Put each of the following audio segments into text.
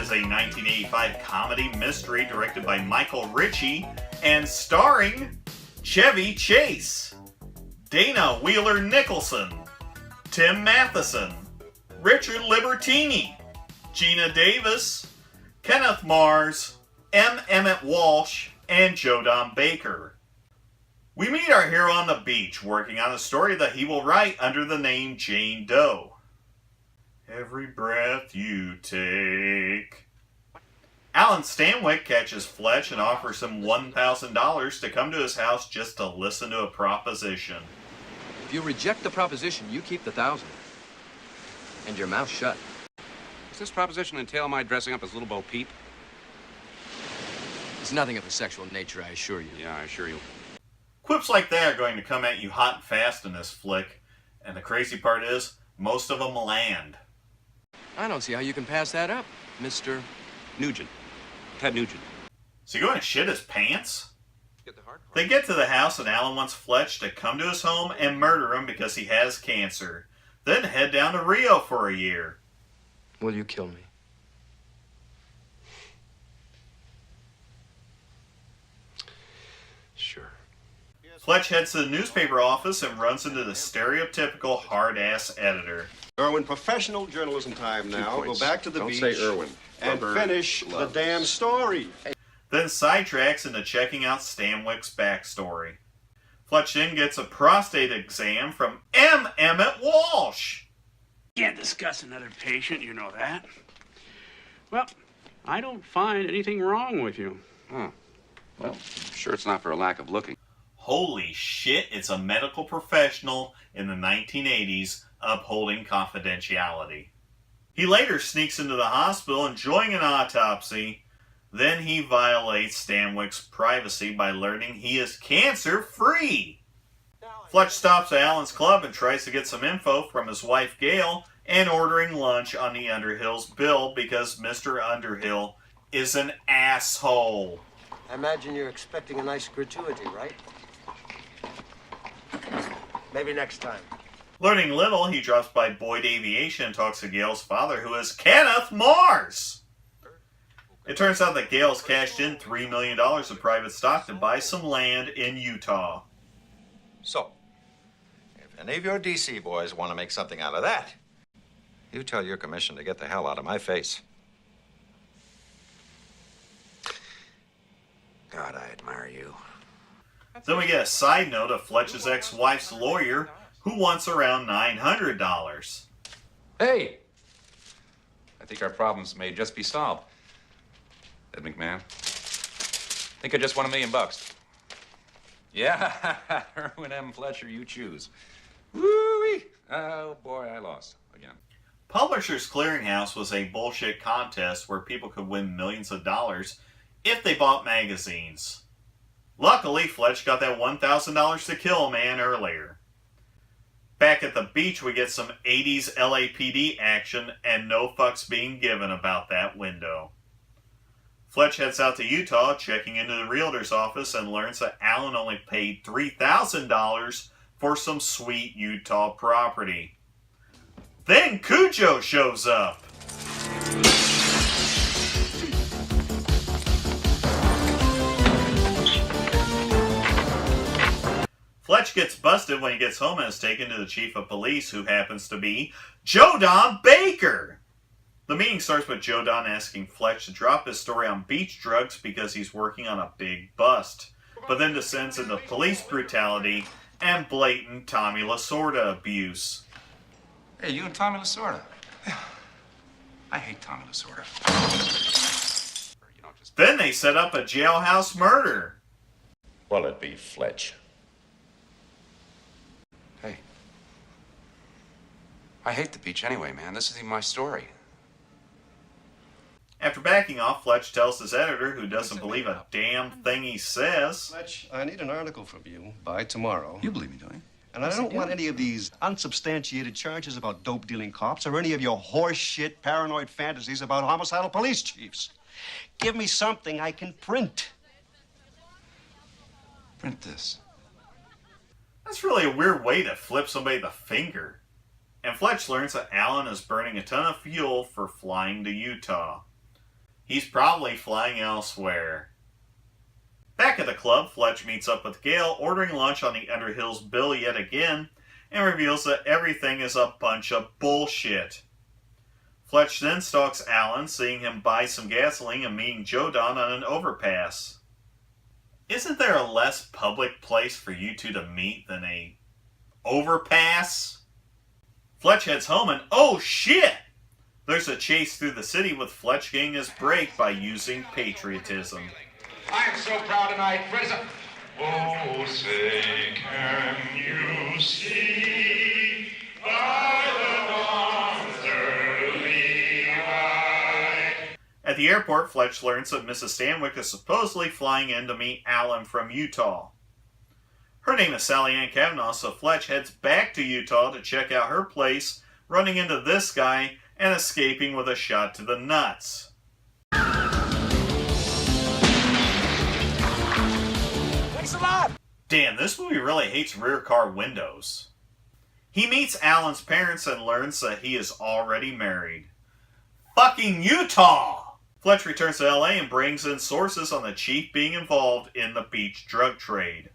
is a 1985 comedy mystery directed by Michael Ritchie and starring Chevy Chase, Dana Wheeler-Nicholson, Tim Matheson, Richard Libertini, Geena Davis, Kenneth Mars, Emmet Walsh, and Joe Baker. We meet our hero on the beach working on a story that he will write under the name Jane Doe. Every breath you take. Alan Stanwyck catches Fletch and offers him $1,000 to come to his house just to listen to a proposition. If you reject the proposition, you keep the 1,000. And your mouth shut. Does this proposition entail my dressing up as Little Bo Peep? It's nothing of a sexual nature, I assure you. Yeah, I assure you. Quips like that are going to come at you hot and fast in this flick, and the crazy part is, most of them land. I don't see how you can pass that up, Mr. Nugent. Ted Nugent. Is he going to shit his pants? Get the hard part. They get to the house and Alan wants Fletch to come to his home and murder him because he has cancer. Then head down to Rio for a year. Will you kill me? Sure. Fletch heads to the newspaper office and runs into the stereotypical hard-ass editor. Irwin, professional journalism time now. Go back to the Don't beach say Irwin. and Rubber finish the gloves. damn story. Then sidetracks into checking out Stanwyck's backstory. Fletch then gets a prostate exam from Emmet Walsh. Can't discuss another patient, you know that. Well, I don't find anything wrong with you. Oh. Well, sure it's not for a lack of looking. Holy shit, it's a medical professional in the 1980s upholding confidentiality. He later sneaks into the hospital enjoying an autopsy. Then he violates Stanwyck's privacy by learning he is cancer-free. Fletch stops at Alan's club and tries to get some info from his wife Gail and ordering lunch on the Underhill's bill because Mr. Underhill is an asshole. I imagine you're expecting a nice gratuity, right? Maybe next time. Learning little, he drops by Boyd Aviation and talks to Gail's father, who is Kenneth Mars. It turns out that Gail's cashed in $3 million of private stock to buy some land in Utah. So, if any of your DC boys want to make something out of that, you tell your commission to get the hell out of my face. God, I admire you. Then we get a side note of Fletch's ex-wife's lawyer, who wants around $900. Hey! I think our problems may just be solved. Ed McMahon. Think I just won $1 million. Yeah, Irwin M. Fletcher, you choose. Woo-wee! Oh, boy, I lost again. Publishers Clearinghouse was a bullshit contest where people could win millions of dollars if they bought magazines. Luckily, Fletch got that $1,000 to kill a man earlier. Back at the beach, we get some 80s LAPD action and no fucks being given about that window. Fletch heads out to Utah, checking into the realtor's office, and learns that Alan only paid $3,000 for some sweet Utah property. Then Cujo shows up. Fletch gets busted when he gets home and is taken to the chief of police, who happens to be Joe Baker. The meeting starts with Joe asking Fletch to drop his story on beach drugs because he's working on a big bust, but then descends into police brutality and blatant Tommy Lasorda abuse. Hey, you and Tommy Lasorda. I hate Tommy Lasorda. Then they set up a jailhouse murder. Will it be Fletch? Hey. I hate the beach anyway, man. This isn't my story. After backing off, Fletch tells his editor, who doesn't believe a damn thing he says, Fletch, I need an article from you by tomorrow. You believe me, don't you? And I don't want any of these unsubstantiated charges about dope-dealing cops or any of your horse-shit paranoid fantasies about homicidal police chiefs. Give me something I can print. Print this. That's really a weird way to flip somebody the finger. And Fletch learns that Alan is burning a ton of fuel for flying to Utah. He's probably flying elsewhere. Back at the club, Fletch meets up with Gale, ordering lunch on the Underhill's bill yet again, and reveals that everything is a bunch of bullshit. Fletch then stalks Alan, seeing him buy some gasoline and meeting Jodan on an overpass. Isn't there a less public place for you two to meet than a overpass? Fletch heads home and oh shit! There's a chase through the city with Fletch getting his break by using patriotism. I am so proud tonight. Fred is a... Oh, say, can you see by the dawn's early light? At the airport, Fletch learns that Mrs. Stanwyck is supposedly flying in to meet Alan from Utah. Her name is Sally Ann Kavanaugh, so Fletch heads back to Utah to check out her place, running into this guy and escaping with a shot to the nuts. Thanks a lot. Damn, this movie really hates rear car windows. He meets Alan's parents and learns that he is already married. Fucking Utah! Fletch returns to LA and brings in sources on the chief being involved in the beach drug trade.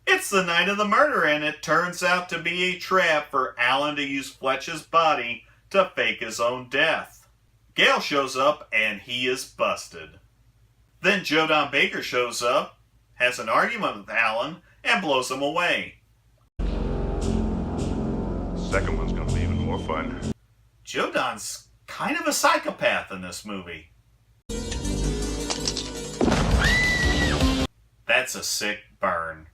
It's the night of the murder, and it turns out to be a trap for Alan to use Fletch's body to fake his own death. Gale shows up, and he is busted. Then Jodan Baker shows up, has an argument with Alan, and blows him away. Second one's gonna be even more fun. Jodan's kind of a psychopath in this movie. That's a sick burn.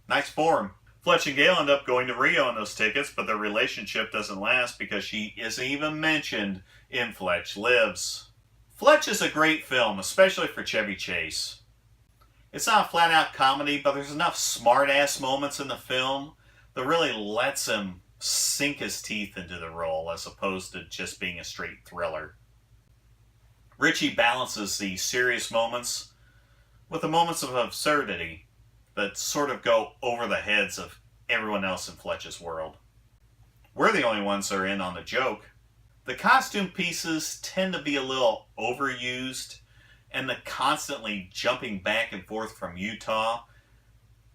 Nice form. Fletch and Gale end up going to Rio on those tickets, but their relationship doesn't last because she isn't even mentioned in Fletch Lives. Fletch is a great film, especially for Chevy Chase. It's not a flat-out comedy, but there's enough smart-ass moments in the film that really lets him sink his teeth into the role as opposed to just being a straight thriller. Ritchie balances the serious moments with the moments of absurdity that sort of go over the heads of everyone else in Fletch's world. We're the only ones that are in on the joke. The costume pieces tend to be a little overused, and the constantly jumping back and forth from Utah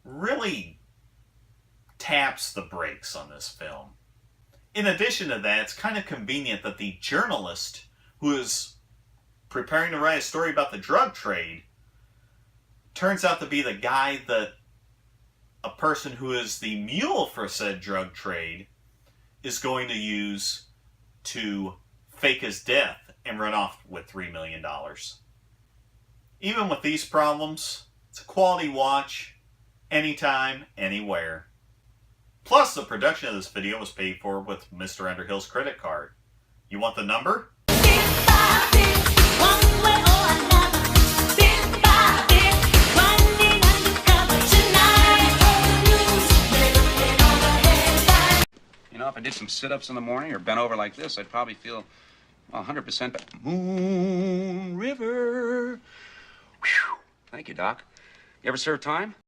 really taps the brakes on this film. In addition to that, it's kind of convenient that the journalist who is preparing to write a story about the drug trade turns out to be the guy that a person who is the mule for said drug trade is going to use to fake his death and run off with $3 million. Even with these problems, it's a quality watch, anytime, anywhere. Plus, the production of this video was paid for with Mr. Underhill's credit card. You want the number? You know, if I did some sit-ups in the morning or bent over like this, I'd probably feel 100% Moon River. Whew. Thank you, Doc. You ever serve time?